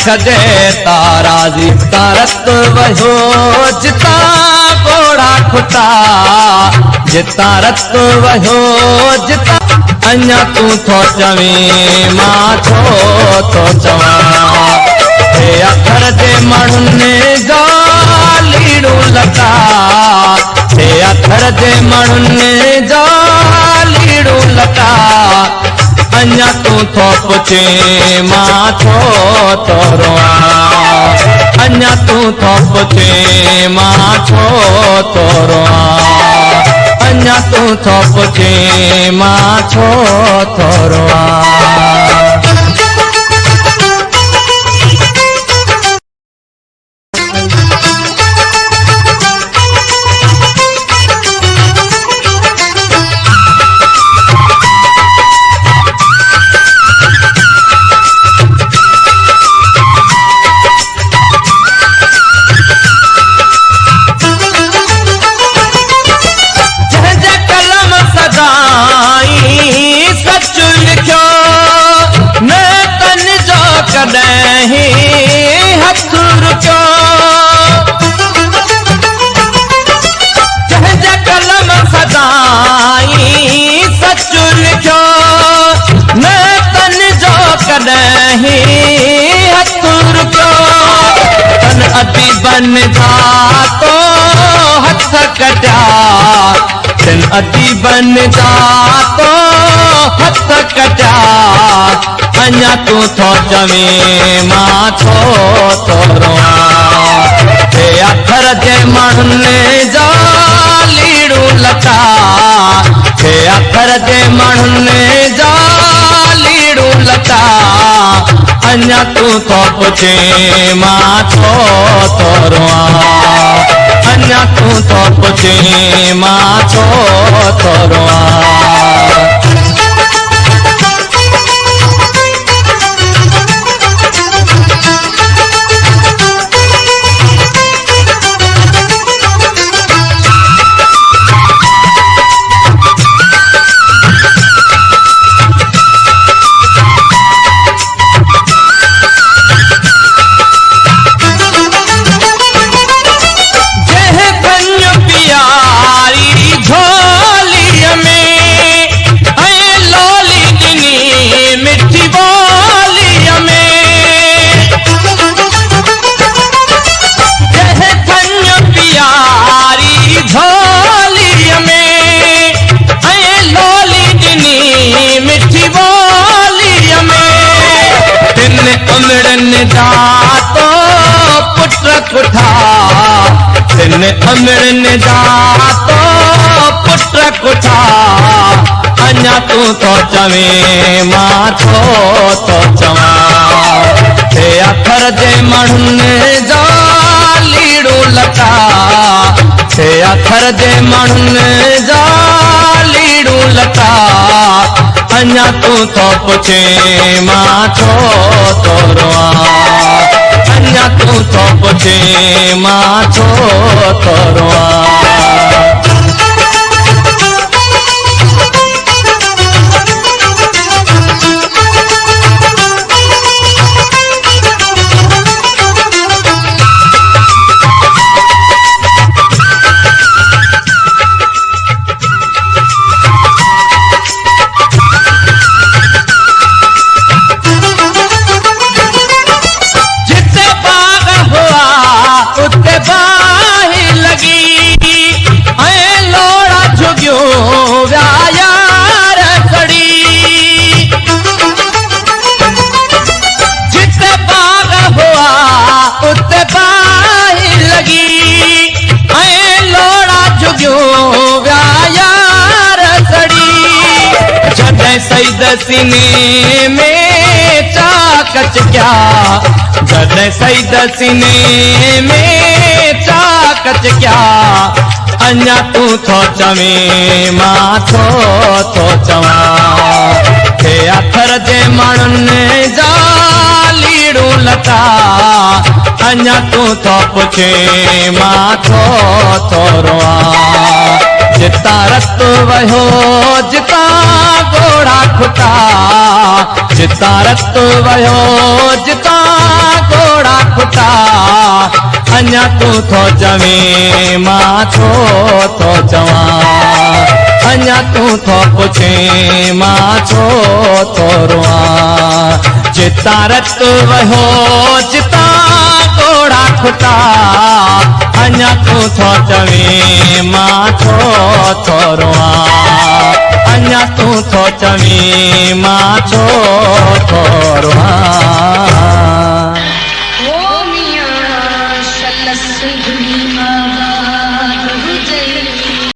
रखजे Taraji तारत वयो जिता घोड़ा खुटा जिता रत वयो जिता अञा तू थो चवी मां छो तो चवा हे अखर जे माण्हुनि जा लीड़ू लटा हे अखर जे माण्हुनि जा लीड़ू लटा अञा तू थो पुछे मां छो तो रोआ अञा तू थो पुछे मां छो तो रोआ अञा तू थो पुछे मां छो तो रोआ अति बन जा तो हथ कटा दिन अति बन जा तो हथ कटा अञा तू थो चवे मां छो तो रोआ हे अखर जे माण्हुनि जा लीड़ू लटा हे अखर जे माण्हुनि जा लीड़ू लटा अञा तू थो पुछे मां छो तो रोआ अञा तू थो पुछे मां छो तो रोआ अमृन जा तो पुत्र कुठा अञा तू थो चवे मां छो तो चवा हे अखर जे माण्हुनि जा लीड़ू लटा हे अखर जे माण्हुनि जा लीड़ू लटा अञा तू थो पुछे मां छो तो रोआ अञा तू थो पुछे मां छो तो रोआ सीने में चाकच क्या जॾहिं सईद सीने में चाकच क्या अञा तू थो चवे मां छो तो चवा हे अखर जे माण्हुनि जा लीड़ू लटा अञा तू थो पुछे मां छो तो रोआ जिता रत वयो जिता घोड़ा खुटा जिता रत वयो जिता घोड़ा खुटा अञा तू थो चवे मां छो थो चवा अञा तू थो पुछे मां छो थो रोआ जिता रत वयो जिता घोड़ा खुटा अञा तू थो चवे मां छो थो रोआ अञा तू थो चवे मां छो थो रोआ।